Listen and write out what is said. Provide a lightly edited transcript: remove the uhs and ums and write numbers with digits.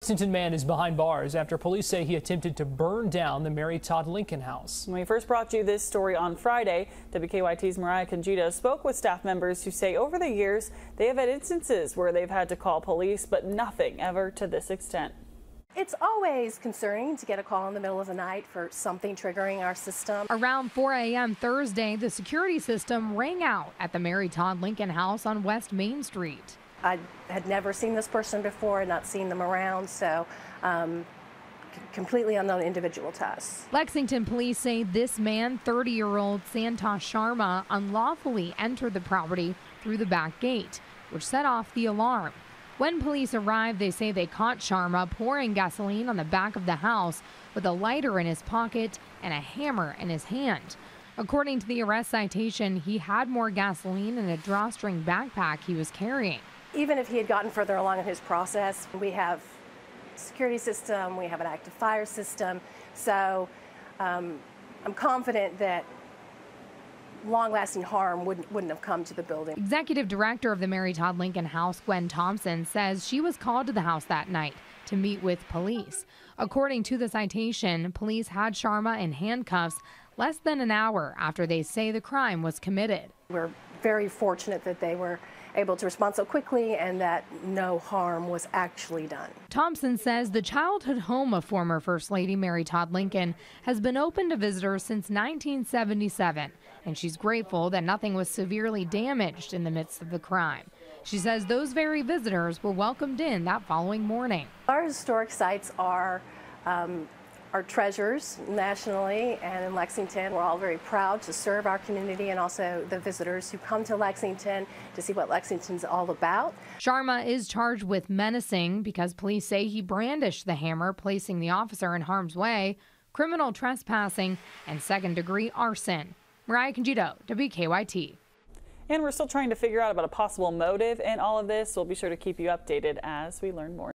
Lexington man is behind bars after police say he attempted to burn down the Mary Todd Lincoln House. We first brought you this story on Friday. WKYT's Mary Todd spoke with staff members who say over the years they have had instances where they've had to call police, but nothing ever to this extent. It's always concerning to get a call in the middle of the night for something triggering our system. Around 4 a.m. Thursday, the security system rang out at the Mary Todd Lincoln House on West Main Street. I had never seen this person before, not seen them around, so completely unknown individual to us. Lexington police say this man, 30-year-old Santosh Sharma, unlawfully entered the property through the back gate, which set off the alarm. When police arrived, they say they caught Sharma pouring gasoline on the back of the house with a lighter in his pocket and a hammer in his hand. According to the arrest citation, he had more gasoline in a drawstring backpack he was carrying. Even if he had gotten further along in his process, we have a security system, we have an active fire system, so I'm confident that long-lasting harm wouldn't have come to the building. Executive Director of the Mary Todd Lincoln House, Gwen Thompson, says she was called to the house that night to meet with police. According to the citation, police had Sharma in handcuffs less than an hour after they say the crime was committed. We're very fortunate that they were able to respond so quickly and that no harm was actually done. Thompson says the childhood home of former First Lady Mary Todd Lincoln has been open to visitors since 1977, and she's grateful that nothing was severely damaged in the midst of the crime. She says those very visitors were welcomed in that following morning. Our historic sites are treasures nationally, and in Lexington we're all very proud to serve our community and also the visitors who come to Lexington to see what Lexington's all about. Sharma is charged with menacing because police say he brandished the hammer, placing the officer in harm's way, criminal trespassing, and second-degree arson. Mary Todd, WKYT. And we're still trying to figure out about a possible motive in all of this. We'll be sure to keep you updated as we learn more.